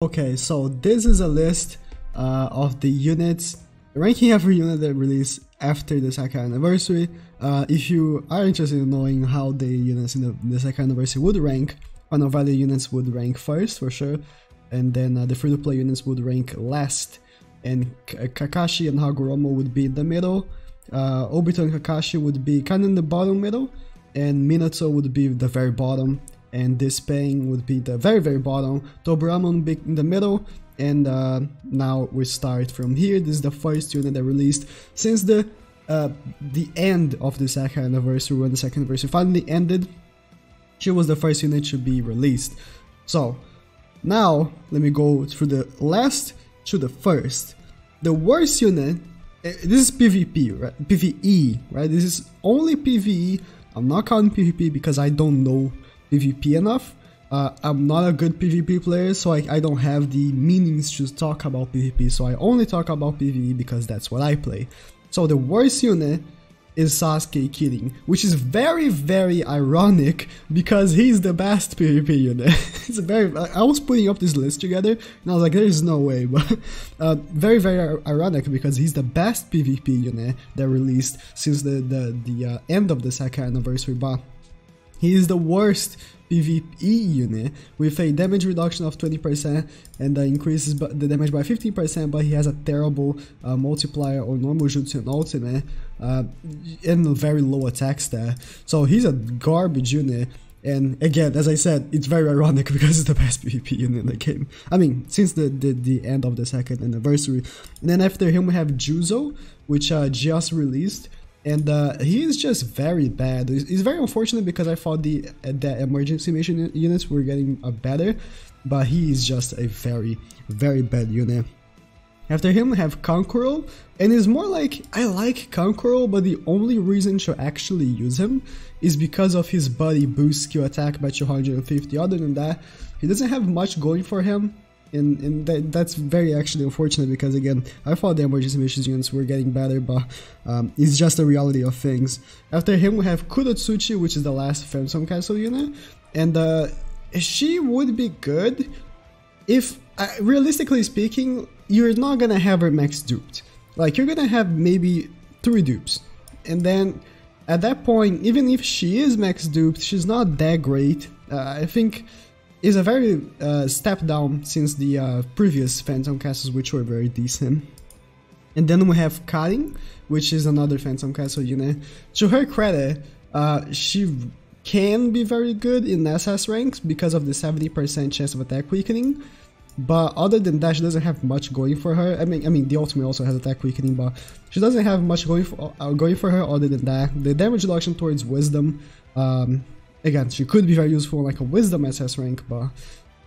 Okay, so this is a list of the units, ranking every unit that released after the second anniversary. If you are interested in knowing how the units in the second anniversary would rank, final value units would rank first for sure, and then the free-to-play units would rank last, and Kakashi and Hagoromo would be in the middle, Obito and Kakashi would be kind of in the bottom middle, and Minato would be the very bottom, and this Pain would be the very bottom, Tobirama would be in the middle, and now we start from here. This is the first unit that released since the end of the second anniversary. When the second anniversary finally ended, she was the first unit to be released. So now let me go through the last to the first. The worst unit, this is PvP, right? PvE, right? This is only PvE. I'm not counting PvP because I don't know PvP enough. I'm not a good PvP player, so I don't have the meanings to talk about PvP, so I only talk about PvE because that's what I play. So the worst unit is Sasuke Kirin, which is very ironic because he's the best PvP unit. It's I was putting up this list together and I was like, there is no way, but very ironic because he's the best PvP unit that released since the end of the second anniversary, but he is the worst PvE unit with a damage reduction of 20% and increases the damage by 15%, but he has a terrible multiplier or normal jutsu and ultimate and very low attack stat. So he's a garbage unit, and again, as I said, it's very ironic because it's the best PvP unit in the game. I mean, since the end of the second anniversary. And then after him we have Juzo, which just released. And he is just very bad. It's very unfortunate because I thought the emergency mission units were getting better, but he is just a very bad unit. After him we have Kankuro, and it's more like, I like Kankuro, but the only reason to actually use him is because of his buddy boost skill attack by 250. Other than that, he doesn't have much going for him. And that's very actually unfortunate because again, I thought the emergency missions units were getting better, but it's just the reality of things. After him we have Kurotsuchi, which is the last Phantom Castle unit, and she would be good if, realistically speaking, you're not gonna have her max duped. Like, you're gonna have maybe 3 dupes, and then at that point, even if she is max duped, she's not that great. I think is a very step down since the previous Phantom Castles, which were very decent. And then we have Karin, which is another Phantom Castle unit. To her credit, she can be very good in SS ranks because of the 70% chance of attack weakening. But other than that, she doesn't have much going for her. I mean, the ultimate also has attack weakening, but she doesn't have much going for her other than that. The damage reduction towards Wisdom, again, she could be very useful in like a Wisdom SS rank, but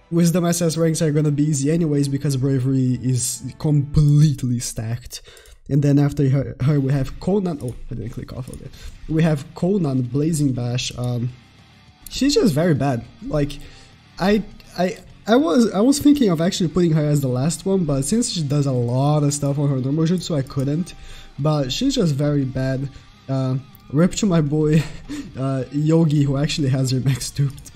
Wisdom SS ranks are gonna be easy anyways because Bravery is completely stacked. And then after her we have Conan. Oh, I didn't click off of it. We have Conan Blazing Bash. She's just very bad. Like, I was thinking of actually putting her as the last one, but since she does a lot of stuff on her normal jutsu, I couldn't. But she's just very bad. Rip to my boy Yogi, who actually has her max duped.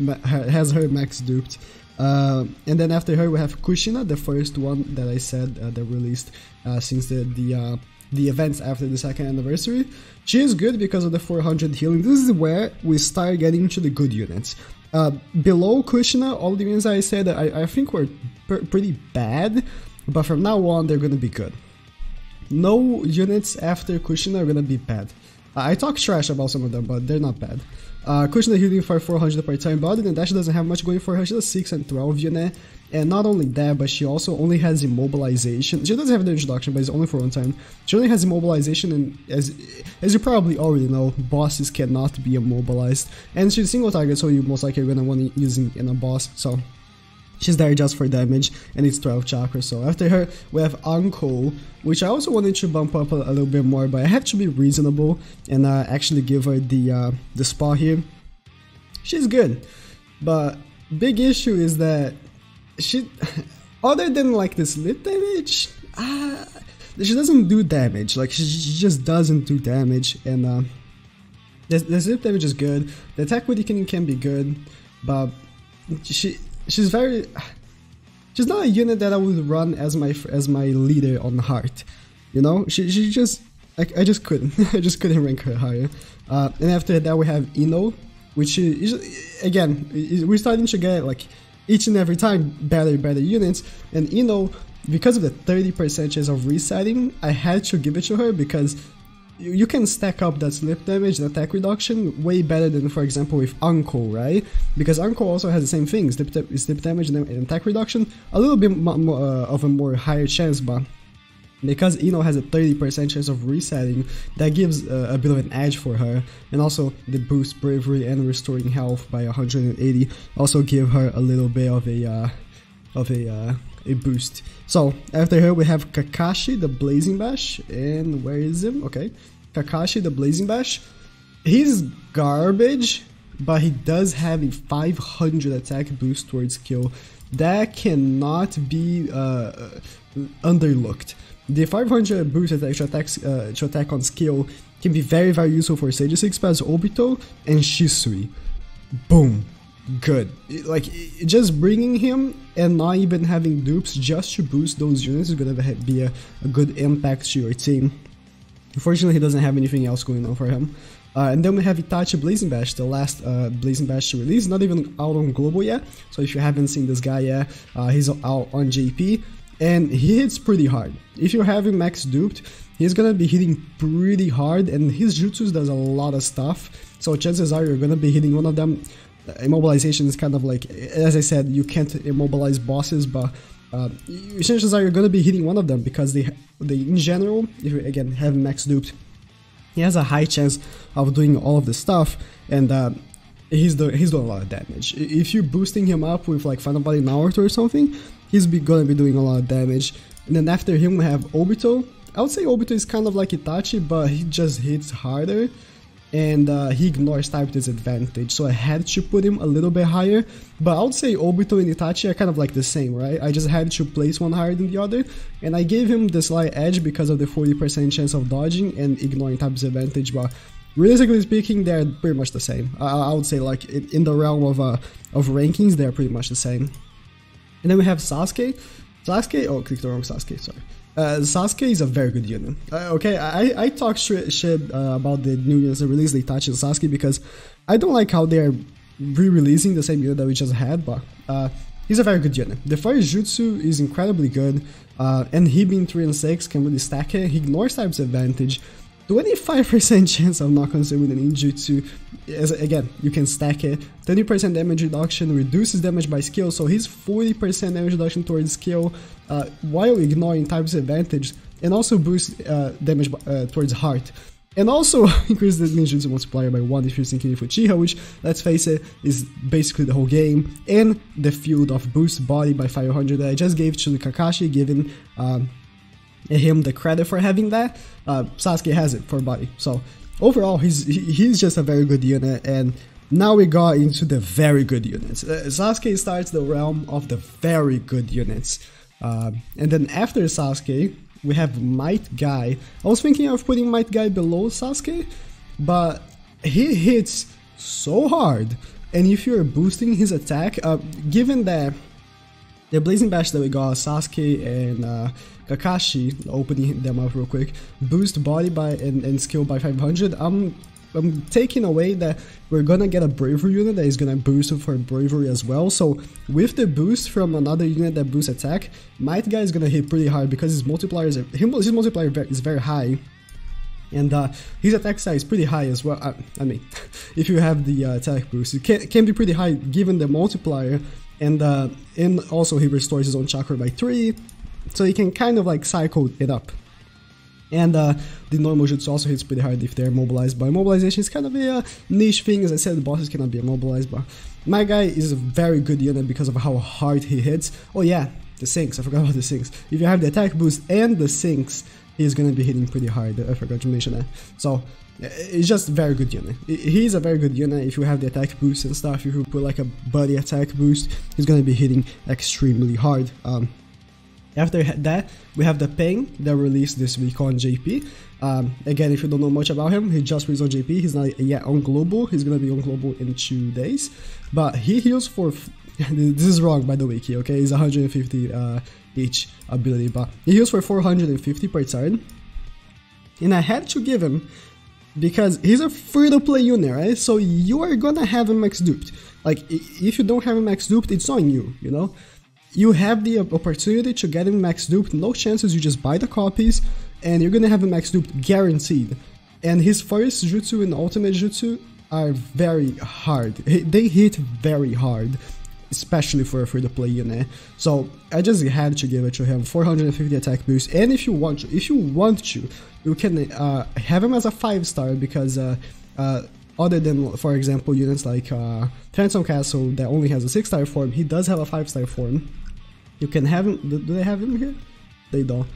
And then after her we have Kushina, the first one that I said that released since the events after the second anniversary. She is good because of the 400 healing. This is where we start getting into the good units. Below Kushina, all the units I said I think were pretty bad, but from now on they're gonna be good. No units after Kushina are gonna be bad. I talk trash about some of them, but they're not bad. Kushina healing for 400 per turn, but other than that she doesn't have much going for her. She's a 6 and 12 unit, and not only that, but she also only has immobilization. She doesn't have the introduction, but it's only for 1 turn. She only has immobilization, and as you probably already know, bosses cannot be immobilized. And she's single target, so you most likely are gonna want to use it in a boss, so she's there just for damage, and it's 12 chakras. So after her we have Anko, which I also wanted to bump up a little bit more, but I have to be reasonable and actually give her the spot here. She's good, but big issue is that she, other than like the slip damage, she doesn't do damage. Like, she just doesn't do damage, and the slip damage is good. The attack weakening can be good, but she's very, she's not a unit that I would run as my leader on heart. You know, she just I just couldn't I just couldn't rank her higher. And after that we have Ino, which is again we're starting to get like each and every time better units, and Ino, because of the 30% chance of resetting, I had to give it to her because you can stack up that slip damage and attack reduction way better than, for example, with Uncle, right? Because Uncle also has the same thing, slip damage and attack reduction, a little bit of a more higher chance, but because Ino has a 30% chance of resetting, that gives a bit of an edge for her, and also the boost bravery and restoring health by 180 also give her a little bit of a boost. So after her we have Kakashi the Blazing Bash, and where is him? Okay, Kakashi the Blazing Bash. He's garbage, but he does have a 500 attack boost towards kill. That cannot be underlooked. The 500 boost to attack on skill can be very useful for Sage 6 Pass, Obito, and Shisui. Boom. Good. Like, just bringing him and not even having dupes just to boost those units is gonna be a good impact to your team. Unfortunately, he doesn't have anything else going on for him. And then we have Itachi Blazing Bash, the last Blazing Bash to release, not even out on global yet. So if you haven't seen this guy yet, he's out on JP, and he hits pretty hard. If you have him max duped, he's gonna be hitting pretty hard, and his jutsus does a lot of stuff. So chances are you're gonna be hitting one of them. Immobilization is kind of like, as I said, you can't immobilize bosses, but chances are you're gonna be hitting one of them because they in general, if you again have max duped, he has a high chance of doing all of the stuff, and he's doing a lot of damage. If you're boosting him up with like Final Body Naruto or something, he's gonna be doing a lot of damage. And then after him we have Obito. I would say Obito is kind of like Itachi, but he just hits harder, and he ignores type disadvantage, so I had to put him a little bit higher. But I would say Obito and Itachi are kind of like the same, right? I just had to place one higher than the other, and I gave him the slight edge because of the 40% chance of dodging and ignoring type disadvantage, but realistically speaking, they're pretty much the same. I would say, like, in the realm of rankings, they're pretty much the same. And then we have Sasuke. Oh, clicked the wrong Sasuke, sorry. Sasuke is a very good unit. Okay, I talk shit about the new units that released, Itachi and Sasuke, because I don't like how they're re-releasing the same unit that we just had, but he's a very good unit. The first jutsu is incredibly good, and he being 3 and 6 can really stack it. He ignores type's advantage. 25% chance of not consuming an ninjutsu, again, you can stack it. 30% damage reduction, reduces damage by skill, so he's 40% damage reduction towards skill, while ignoring type's advantage, and also boosts damage towards heart. And also increase the ninjutsu multiplier by 1 if you're syncing it with Uchiha, which, let's face it, is basically the whole game. And the field of boost body by 500 that I just gave to Kakashi, giving him the credit for having that. Sasuke has it for body. So overall, he's just a very good unit, and now we got into the very good units. Sasuke starts the realm of the very good units, and then after Sasuke we have Might Guy. I was thinking of putting Might Guy below Sasuke, but he hits so hard, and if you're boosting his attack, given that the Blazing Bash that we got, Sasuke and Kakashi, opening them up real quick, boost body by and skill by 500, I'm taking away that we're gonna get a bravery unit that is gonna boost for bravery as well. So with the boost from another unit that boosts attack, Might Guy is gonna hit pretty hard because his multiplier is very high, and his attack side is pretty high as well. I mean, if you have the attack boost, it can be pretty high given the multiplier, and also he restores his own chakra by 3. So you can kind of like cycle it up. And the normal jutsu also hits pretty hard if they're immobilized, but immobilization is kind of a niche thing. As I said, the bosses cannot be immobilized, but my guy is a very good unit because of how hard he hits. Oh yeah, the sinks, I forgot about the sinks. If you have the attack boost and the sinks, he's gonna be hitting pretty hard. I forgot to mention that. So it's just a very good unit. He's a very good unit if you have the attack boost and stuff. If you put like a buddy attack boost, he's gonna be hitting extremely hard. After that, we have the Pain that released this week on JP. Again, if you don't know much about him, he just released on JP. He's not yet on global. He's gonna be on global in 2 days. But he heals for this is wrong by the wiki, okay? It's 150 each ability, but he heals for 450 per turn. And I had to give him, because he's a free-to-play unit, right? So you are gonna have him max duped. Like, if you don't have him max duped, it's on you, you know? You have the opportunity to get him max duped, no chances, you just buy the copies, and you're gonna have him max duped guaranteed. And his first jutsu and ultimate jutsu are very hard. They hit very hard, especially for a free-to-play unit. So I just had to give it to him, 450 attack boost. And if you want to, you can have him as a 5-star, because other than, for example, units like Phantom Castle that only has a 6-star form, he does have a 5-star form. You can have him. Do they have him here? They don't.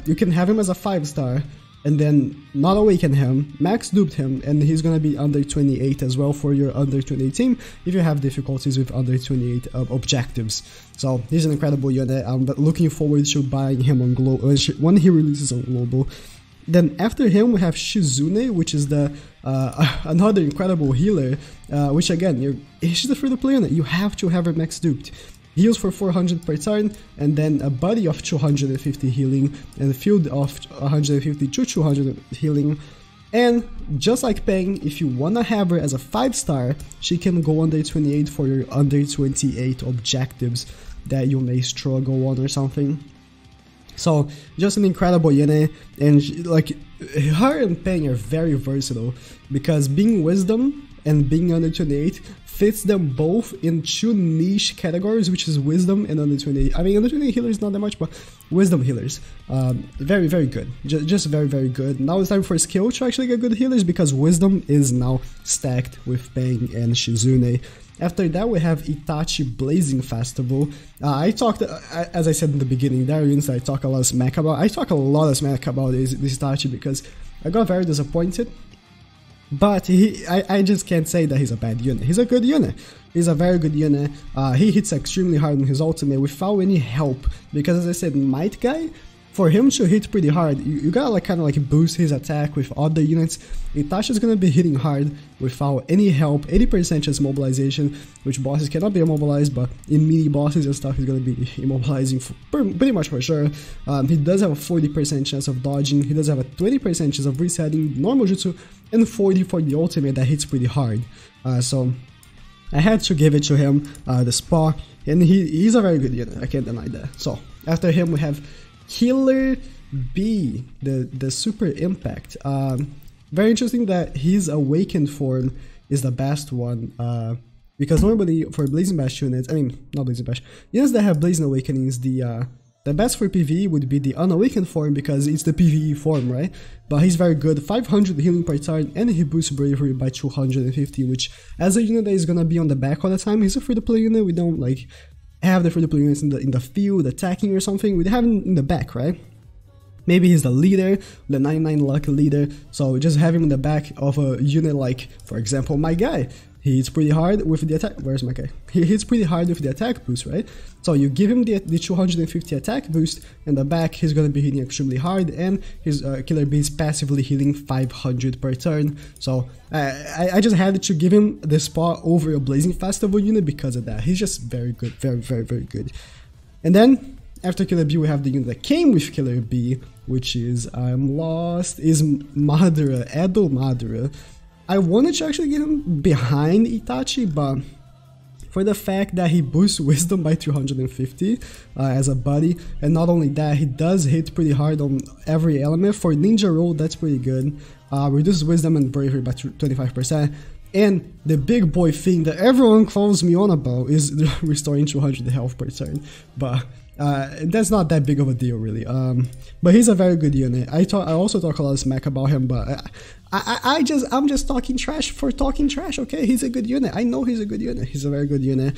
You can have him as a 5-star, and then not awaken him, max duped him, and he's gonna be under 28 as well for your under 28 team if you have difficulties with under 28 objectives. So he's an incredible unit. I'm looking forward to buying him on global when he releases on global. Then after him we have Shizune, which is the another incredible healer, which again, she's a free-to-play unit. You have to have her max duped. Heals for 400 per turn, and then a body of 250 healing, and a field of 150 to 200 healing. And just like Peng, if you wanna have her as a 5-star, she can go under 28 for your under 28 objectives that you may struggle on or something. So just an incredible unit, and like her and Peng are very versatile, because being wisdom and being under 28 fits them both in two niche categories, which is wisdom and under 28. I mean, under 28 healers not that much, but wisdom healers, very, very good. Just very, very good. Now it's time for skill to actually get good healers, because wisdom is now stacked with Peng and Shizune. After that, we have Itachi Blazing Festival. I talked, as I said in the beginning, there are units that I talk a lot of smack about. I talk a lot of smack about this Itachi because I got very disappointed. But I just can't say that he's a bad unit. He's a good unit. He's a very good unit. He hits extremely hard on his ultimate without any help, because as I said, Might Guy, for him to hit pretty hard, you gotta like kind of like boost his attack with other units. Itachi's gonna be hitting hard without any help, 80% chance mobilization, which bosses cannot be immobilized, but in mini bosses and stuff he's gonna be immobilizing pretty much for sure. He does have a 40% chance of dodging, he does have a 20% chance of resetting normal jutsu, and 40 for the ultimate that hits pretty hard. So I had to give it to him, the Spa, and he's a very good unit, I can't deny that. So after him we have Killer B, the Super Impact. Very interesting that his awakened form is the best one, because normally for Blazing Bash units, I mean not Blazing Bash, units that have Blazing Awakenings, the best for PvE would be the unawakened form, because it's the PvE form, right? But he's very good, 500 healing per turn, and he boosts bravery by 250, which as a unit that is gonna be on the back all the time, he's a free-to-play unit. We don't like have the free-to-play units in the field attacking or something. We have him in the back, right? Maybe he's the leader, the 99 luck leader, so just have him in the back of a unit like, for example, my guy. He hits pretty hard with the attack. Where's my guy? He hits pretty hard with the attack boost, right? So you give him the 250 attack boost, and the back he's gonna be hitting extremely hard, and his Killer B is passively healing 500 per turn. So I just had to give him the spot over a Blazing Festival unit because of that. He's just very good, very, very, very good. And then after Killer B, we have the unit that came with Killer B, which is I'm lost, is Madara, Edo Madara. I wanted to actually get him behind Itachi, but for the fact that he boosts wisdom by 350 as a buddy, and not only that, he does hit pretty hard on every element. For ninja roll, that's pretty good. Reduces wisdom and bravery by 25%. And the big boy thing that everyone calls me on about is restoring 200 health per turn, but that's not that big of a deal really. But he's a very good unit. I also talk a lot of smack about him, but I'm just talking trash for talking trash. Okay, he's a good unit. I know he's a good unit. He's a very good unit.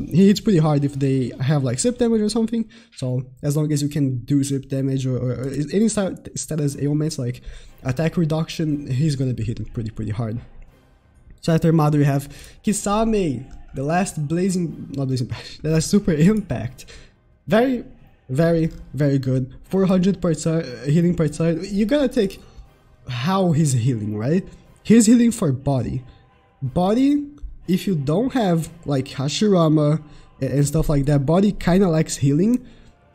He hits pretty hard if they have like zip damage or something. So as long as you can do zip damage or any status ailments like attack reduction, he's gonna be hitting pretty hard. So after Madara, we have Kisame, the last the last Super Impact. Very, very, very good. 400 per turn, healing per turn. You gotta take how he's healing, right? He's healing for body. Body, if you don't have like Hashirama, and stuff like that. Body kind of likes healing,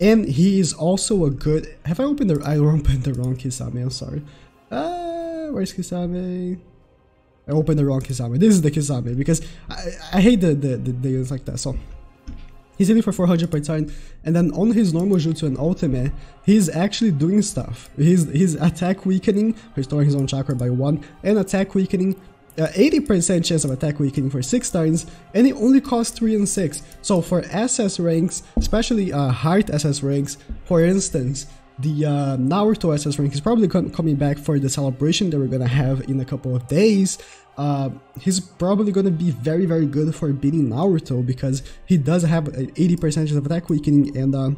and he is also a good... Have I opened the... I opened the wrong Kisame, I'm sorry. Where's Kisame? I opened the wrong Kisame. This is the Kisame, because I hate the units like that, so... He's hitting for 400 per turn, and then on his normal jutsu and ultimate, he's actually doing stuff. He's attack weakening, restoring his own chakra by 1, and attack weakening, 80% chance of attack weakening for 6 turns, and it only costs 3 and 6. So for SS ranks, especially Heart SS ranks, for instance, the Naruto SS rank is probably coming back for the celebration that we're gonna have in a couple of days. He's probably gonna be very, very good for beating Naruto, because he does have an 80% chance of attack weakening and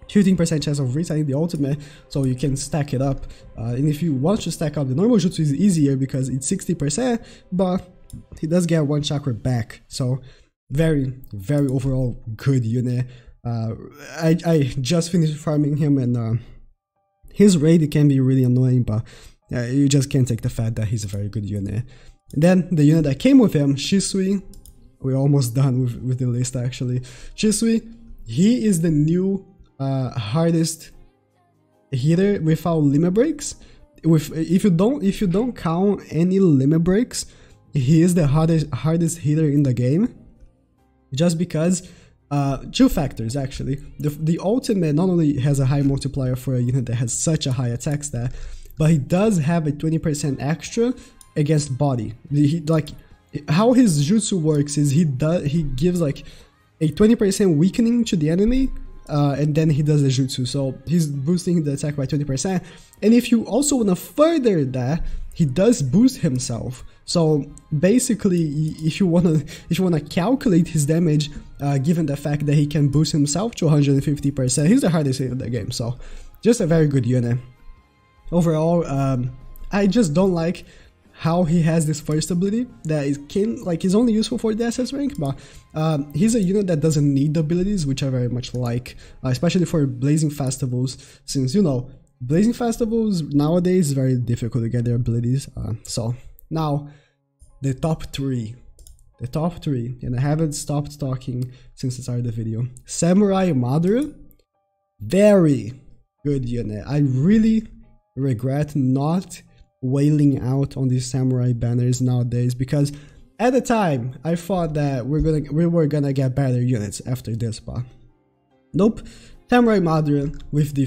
15% chance of resetting the ultimate, so you can stack it up. And if you want to stack up, the normal jutsu is easier because it's 60%, but he does get 1 chakra back, so very, very overall good unit. I just finished farming him, and his raid can be really annoying, but you just can't take the fact that he's a very good unit. And then the unit that came with him, Shisui, we're almost done with the list actually. Shisui, he is the new hardest hitter without limit breaks. If you don't count any limit breaks, he is the hardest hitter in the game. Just because 2 factors actually. The ultimate not only has a high multiplier for a unit that has such a high attack stat, but he does have a 20% extra against body. Like how his jutsu works is he gives like a 20% weakening to the enemy, and then he does the jutsu, so he's boosting the attack by 20%. And if you also want to further that, he does boost himself. So basically, if you wanna calculate his damage, given the fact that he can boost himself to 150%, he's the hardest hitter in the game. So just a very good unit. Overall, I just don't like how he has this first ability that is only useful for the SS rank, but he's a unit that doesn't need abilities, which I very much like, especially for Blazing Festivals, since, you know, Blazing Festivals nowadays is very difficult to get their abilities. So now the top three, and I haven't stopped talking since the start of the video. Samurai Madara, very good unit. I really regret not wailing out on these samurai banners nowadays, because at the time I thought that we were gonna get better units after this, but nope. Samurai Madara with the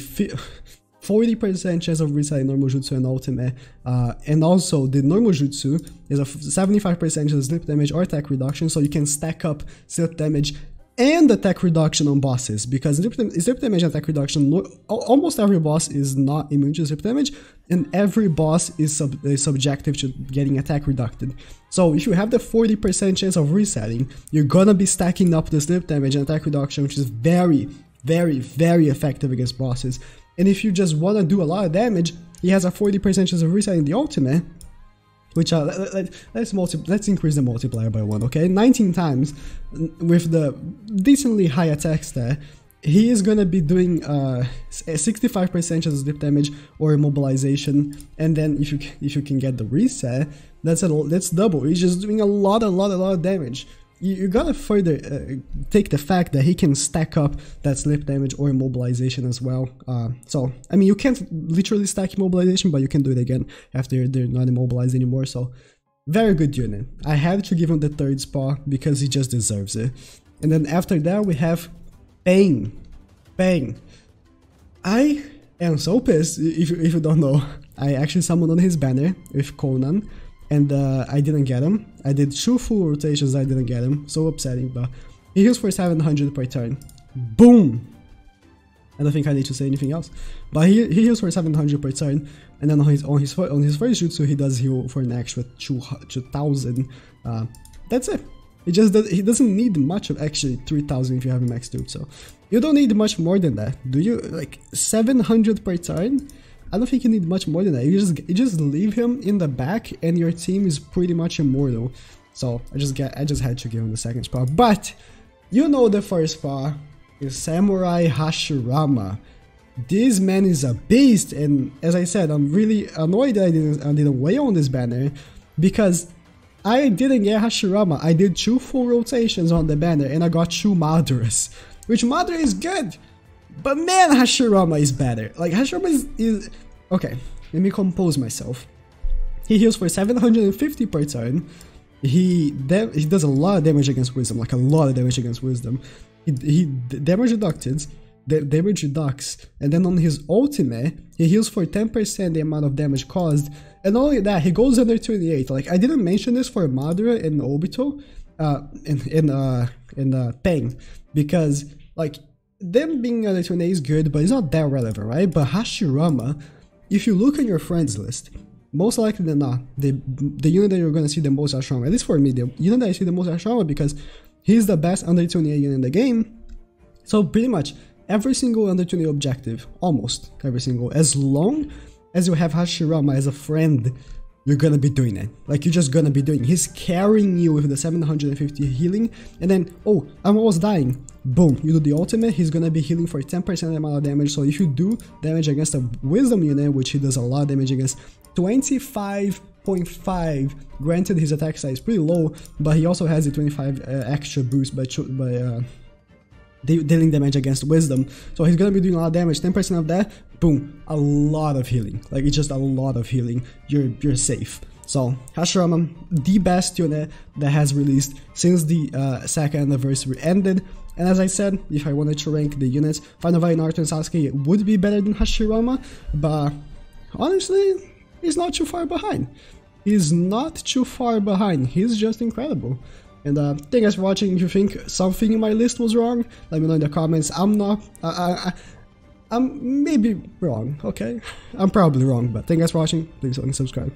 40% chance of resetting normal jutsu and ultimate, and also the normal jutsu is a 75% chance of slip damage or attack reduction, so you can stack up slip damage and attack reduction on bosses, because slip damage and attack reduction, almost every boss is not immune to slip damage, and every boss is subjective to getting attack reducted. So if you have the 40% chance of resetting, you're gonna be stacking up the slip damage and attack reduction, which is very, very, very effective against bosses. And if you just wanna do a lot of damage, he has a 40% chance of resetting the ultimate, which let's increase the multiplier by 1, okay? 19 times with the decently high attack stat, he is gonna be doing 65% chance of slip damage or immobilization, and then if you can get the reset, that's double. He's just doing a lot of damage. You gotta further take the fact that he can stack up that slip damage or immobilization as well. So, I mean, you can't literally stack immobilization, but you can do it again after they're not immobilized anymore. So, very good unit. I had to give him the 3rd spot because he just deserves it. And then after that, we have Pain. I am so pissed, if you don't know. I actually summoned on his banner with Conan, and I didn't get him. I did 2 full rotations, I didn't get him. So upsetting, but he heals for 700 per turn. Boom! I don't think I need to say anything else. But he heals for 700 per turn, and then on his first jutsu he does heal for an extra 2000. That's it. He doesn't need much of, actually 3000 if you have a max dude, so you don't need much more than that. Do you? Like 700 per turn? I don't think you need much more than that. You just leave him in the back and your team is pretty much immortal. So I just had to give him the 2nd spot. But you know the 1st spot is Samurai Hashirama. This man is a beast, and as I said, I'm really annoyed that I didn't weigh on this banner, because I didn't get Hashirama. I did 2 full rotations on the banner and I got 2 Maduras, which Madara is good, but man, Hashirama is better. Like, Hashirama is... Okay, let me compose myself. He heals for 750 per turn. He does a lot of damage against Wisdom, like a lot of damage against Wisdom. He damage reducts, and then on his ultimate, he heals for 10% the amount of damage caused. And not only that, he goes under 28. Like, I didn't mention this for Madara and Obito, in Pain, because, like, them being under 28 is good, but it's not that relevant, right? But Hashirama, if you look at your friends list, most likely than not, the unit that you're gonna see the most Hashirama, at least for me, the unit that I see the most Hashirama, because he's the best under 28 unit in the game. So pretty much every single under 28 objective, almost every single, as long as you have Hashirama as a friend, you're gonna be doing it. Like, you're just gonna be doing it. He's carrying you with the 750 healing, and then, oh, I'm almost dying. Boom, you do the ultimate, he's gonna be healing for 10% the amount of damage. So if you do damage against a Wisdom unit, which he does a lot of damage against, 25.5, granted his attack size is pretty low, but he also has a 25 extra boost by dealing damage against Wisdom. So he's gonna be doing a lot of damage, 10% of that, boom, a lot of healing. Like, it's just a lot of healing, you're safe. So, Hashirama, the best unit that has released since the second anniversary ended. And as I said, if I wanted to rank the units, Final Fight, Naruto and Sasuke would be better than Hashirama, but honestly, he's not too far behind. He's not too far behind, he's just incredible. And thank you guys for watching. If you think something in my list was wrong, let me know in the comments. I'm not, I'm maybe wrong, okay? I'm probably wrong, but thank you guys for watching. Please like and subscribe.